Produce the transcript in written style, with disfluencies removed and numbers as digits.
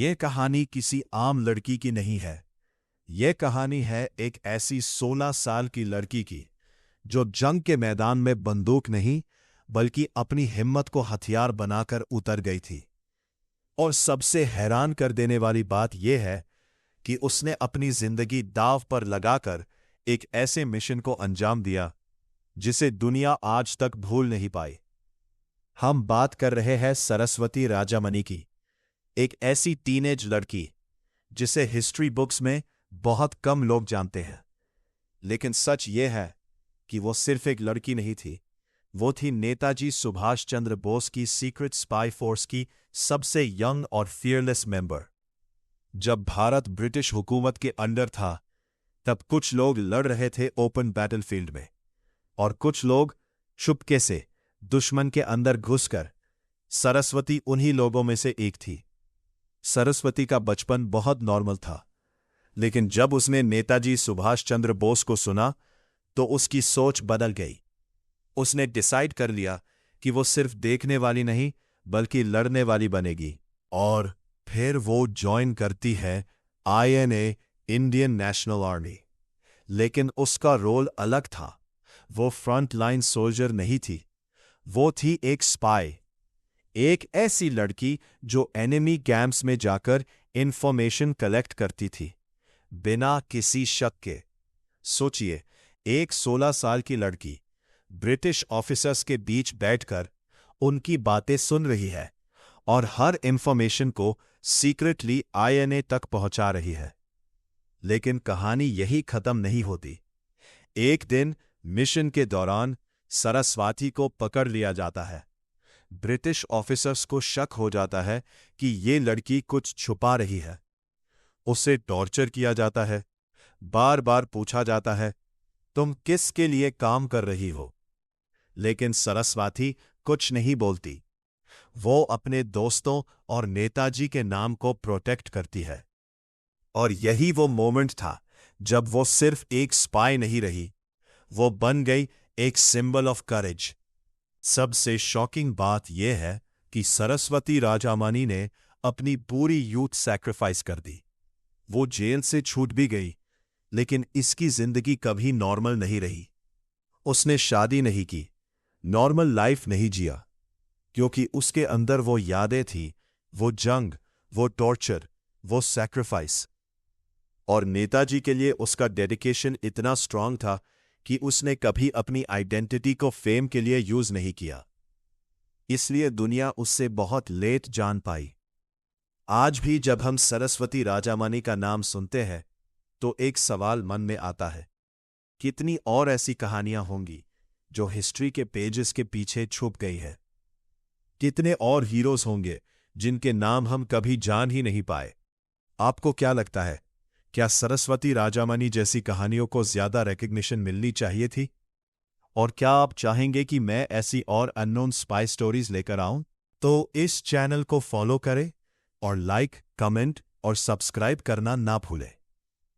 ये कहानी किसी आम लड़की की नहीं है। ये कहानी है एक ऐसी 16 साल की लड़की की जो जंग के मैदान में बंदूक नहीं बल्कि अपनी हिम्मत को हथियार बनाकर उतर गई थी। और सबसे हैरान कर देने वाली बात यह है कि उसने अपनी जिंदगी दांव पर लगाकर एक ऐसे मिशन को अंजाम दिया जिसे दुनिया आज तक भूल नहीं पाई। हम बात कर रहे हैं सरस्वती राजामणि की, एक ऐसी टीनेज लड़की जिसे हिस्ट्री बुक्स में बहुत कम लोग जानते हैं। लेकिन सच यह है कि वो सिर्फ एक लड़की नहीं थी, वो थी नेताजी सुभाष चंद्र बोस की सीक्रेट स्पाई फोर्स की सबसे यंग और फियरलेस मेंबर। जब भारत ब्रिटिश हुकूमत के अंडर था, तब कुछ लोग लड़ रहे थे ओपन बैटलफील्ड में और कुछ लोग चुपके से दुश्मन के अंदर घुसकर। सरस्वती उन्हीं लोगों में से एक थी। सरस्वती का बचपन बहुत नॉर्मल था, लेकिन जब उसने नेताजी सुभाष चंद्र बोस को सुना तो उसकी सोच बदल गई। उसने डिसाइड कर लिया कि वो सिर्फ देखने वाली नहीं बल्कि लड़ने वाली बनेगी। और फिर वो ज्वाइन करती है INA, इंडियन नेशनल आर्मी। लेकिन उसका रोल अलग था। वो फ्रंट लाइन सोल्जर नहीं थी, वो थी एक स्पाई, एक ऐसी लड़की जो एनिमी कैंप्स में जाकर इंफॉर्मेशन कलेक्ट करती थी बिना किसी शक के। सोचिए, एक 16 साल की लड़की ब्रिटिश ऑफिसर्स के बीच बैठकर उनकी बातें सुन रही है और हर इंफॉर्मेशन को सीक्रेटली INA तक पहुंचा रही है। लेकिन कहानी यही खत्म नहीं होती। एक दिन मिशन के दौरान सरस्वती को पकड़ लिया जाता है। ब्रिटिश ऑफिसर्स को शक हो जाता है कि ये लड़की कुछ छुपा रही है। उसे टॉर्चर किया जाता है, बार बार पूछा जाता है, तुम किसके लिए काम कर रही हो? लेकिन सरस्वती कुछ नहीं बोलती। वो अपने दोस्तों और नेताजी के नाम को प्रोटेक्ट करती है। और यही वो मोमेंट था जब वो सिर्फ एक स्पाई नहीं रही, वो बन गई एक सिंबल ऑफ करेज। सबसे शॉकिंग बात यह है कि सरस्वती राजामणि ने अपनी पूरी यूथ सैक्रिफाइस कर दी। वो जेल से छूट भी गई, लेकिन इसकी जिंदगी कभी नॉर्मल नहीं रही। उसने शादी नहीं की, नॉर्मल लाइफ नहीं जिया, क्योंकि उसके अंदर वो यादें थी, वो जंग, वो टॉर्चर, वो सैक्रिफाइस। और नेताजी के लिए उसका डेडिकेशन इतना स्ट्रांग था कि उसने कभी अपनी आइडेंटिटी को फेम के लिए यूज नहीं किया। इसलिए दुनिया उससे बहुत लेट जान पाई। आज भी जब हम सरस्वती राजामणि का नाम सुनते हैं तो एक सवाल मन में आता है, कितनी और ऐसी कहानियां होंगी जो हिस्ट्री के पेजेस के पीछे छुप गई है? कितने और हीरोज होंगे जिनके नाम हम कभी जान ही नहीं पाए? आपको क्या लगता है, क्या सरस्वती राजामणि जैसी कहानियों को ज्यादा रिकॉग्निशन मिलनी चाहिए थी? और क्या आप चाहेंगे कि मैं ऐसी और अननोन स्पाई स्टोरीज लेकर आऊं? तो इस चैनल को फॉलो करें और लाइक, कमेंट और सब्सक्राइब करना ना भूलें।